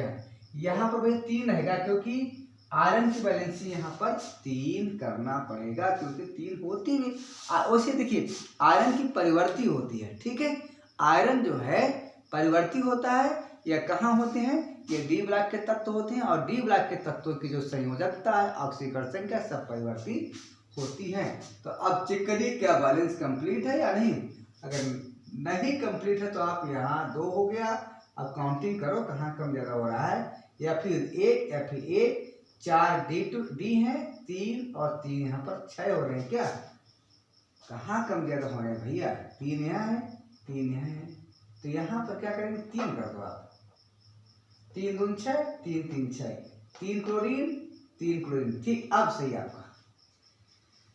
S1: यहाँ पर भाई 3 रहेगा, क्योंकि आयरन की बैलेंसी यहाँ पर 3 करना पड़ेगा, क्योंकि 3 होती है। वैसे देखिए आयरन की परिवर्ती होती है, ठीक है। आयरन जो है परिवर्ती होता है, या कहाँ होते हैं, ये डी ब्लॉक के तत्व होते हैं, और डी ब्लॉक के तत्वों की जो संयोजकता है, ऑक्सीकरण संख्या, सब परिवर्ती होती है। तो अब चेक करिए क्या बैलेंस कंप्लीट है या नहीं। अगर नहीं कंप्लीट है तो आप यहाँ 2 हो गया, अब काउंटिंग करो कहाँ कम ज्यादा हो रहा है। या फिर 4 D है, 3 और 3 यहाँ पर 6 हो रहे हैं, क्या कहाँ कम ज्यादा हो रहे हैं भैया, 3 यहाँ है, 3 यहाँ है, तो यहाँ पर क्या करेंगे, 3 कर दो आप, 3 दूनी 6, 3 3 6, 3 क्लोरीन, 3 क्लोरीन, ठीक। अब सही आपका।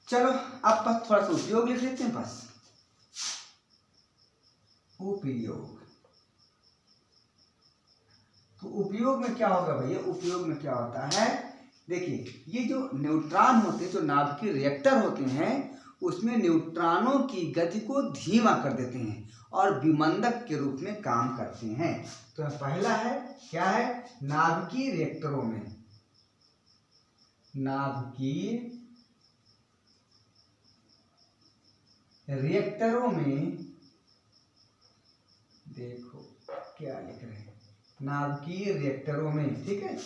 S1: चलो अब बस थोड़ा सा उपयोग लिख लेते हैं, बस उपयोग। तो उपयोग में क्या होगा भैया, उपयोग में क्या होता है, देखिए ये जो न्यूट्रॉन होते हैं, जो नाभिकीय रिएक्टर होते हैं, उसमें न्यूट्रॉनों की गति को धीमा कर देते हैं और विमंदक के रूप में काम करते हैं। तो पहला है क्या है, नाभिकीय रिएक्टरों में, नाभिकीय रिएक्टरों में, देखो क्या लिख रहे हैं, नाभिकीय रिएक्टरों में, ठीक है,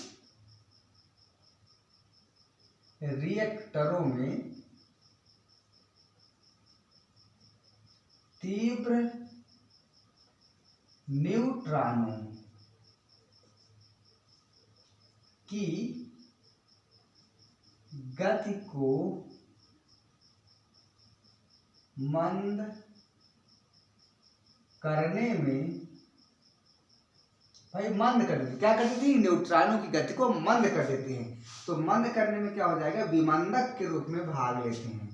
S1: रिएक्टरों में तीव्र न्यूट्रॉनों की गति को मंद करने में, भाई मंद कर देती, क्या कर देती है, न्यूट्रॉनों की गति को मंद कर देते हैं। तो मंद करने में क्या हो जाएगा, विमंदक के रूप में भाग लेते हैं,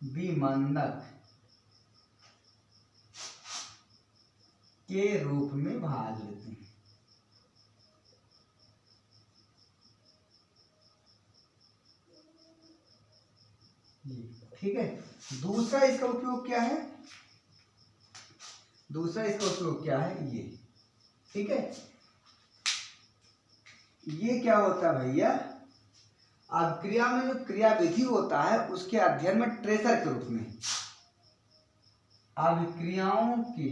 S1: विमंदक के रूप में भाग लेते हैं। ठीक है। दूसरा इसका उपयोग क्या है, दूसरा इसका उपयोग क्या है, ये, ठीक है। ये क्या होता है भैया, अभिक्रिया में जो क्रिया विधि होता है उसके अध्ययन में ट्रेसर के रूप में, अभिक्रियाओं की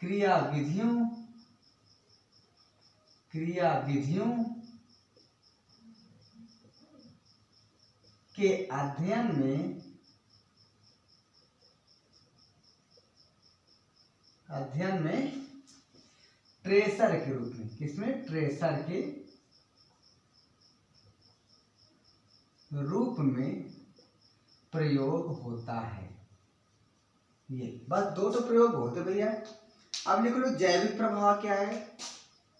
S1: क्रिया विधियों के अध्ययन में ट्रेसर के रूप में, किसमें, ट्रेसर के रूप में प्रयोग होता है। ये बस दो तो प्रयोग होते भैया। अब लिख लो जैविक प्रभाव क्या है।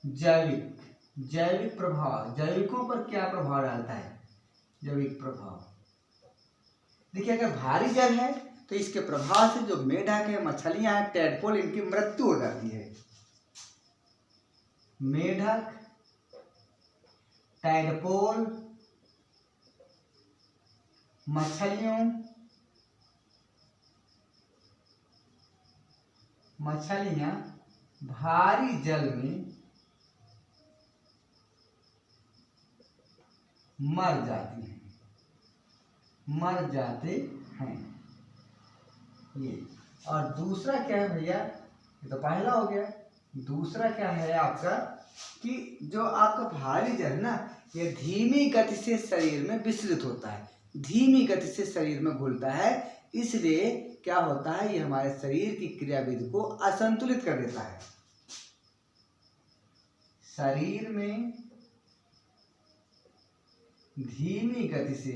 S1: जैविक प्रभाव, जैविकों पर क्या प्रभाव डालता है। जैविक प्रभाव देखिए, अगर भारी जल है तो इसके प्रभाव से जो मेढक है, मछलियां हैं, टैडपोल, इनकी मृत्यु हो जाती है। मेढक, टैडपोल, मछलियां भारी जल में मर जाते हैं। ये और दूसरा क्या है भैया, ये तो पहला हो गया। दूसरा क्या है आपका कि जो आपका भारी जल ना, ये धीमी गति से शरीर में विस्तृत होता है, धीमी गति से शरीर में घुलता है। इसलिए क्या होता है, ये हमारे शरीर की क्रियाविधि को असंतुलित कर देता है। शरीर में धीमी गति से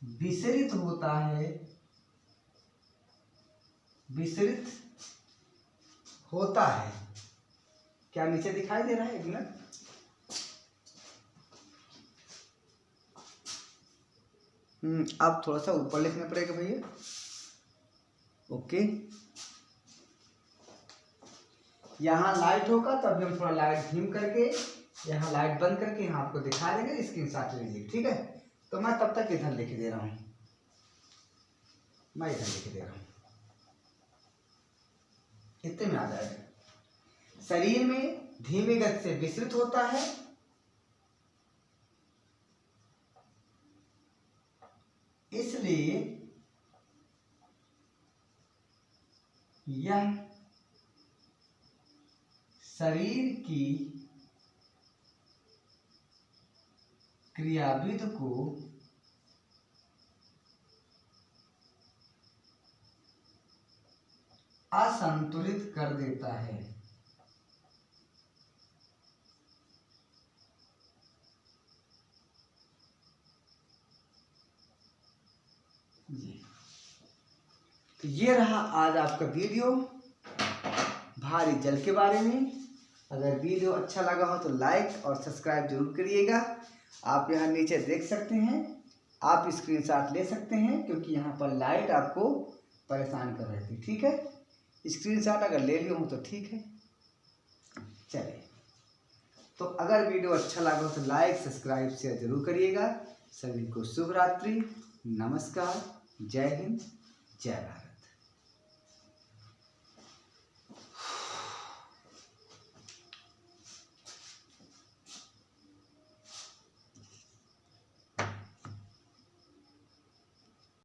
S1: विसरित होता है, क्या नीचे दिखाई दे रहा है, एक मिनट। अब थोड़ा सा ऊपर लिखना पड़ेगा भैया। ओके, यहाँ लाइट होगा तब हम थोड़ा लाइट धीम करके, यहाँ लाइट बंद करके यहाँ आपको दिखा देंगे, स्क्रीनशॉट ले लीजिए, ठीक है। तो मैं तब तक इधर लिख दे रहा हूँ, मैं इधर लिख दे रहा हूँ, इतने में आ जाएगा। शरीर में धीमी गति से विस्तृत होता है, इसलिए यह शरीर की क्रियाविधि को असंतुलित कर देता है। तो ये रहा आज आपका वीडियो भारी जल के बारे में। अगर वीडियो अच्छा लगा हो तो लाइक और सब्सक्राइब जरूर करिएगा। आप यहाँ नीचे देख सकते हैं, आप स्क्रीनशॉट ले सकते हैं, क्योंकि यहाँ पर लाइट आपको परेशान कर रही थी, ठीक है। स्क्रीनशॉट अगर ले लिए हो तो ठीक है। चलिए, तो अगर वीडियो अच्छा लगा हो तो लाइक, सब्सक्राइब, शेयर जरूर करिएगा। सभी को शुभ रात्रि, नमस्कार, जय हिंद, जय भारत।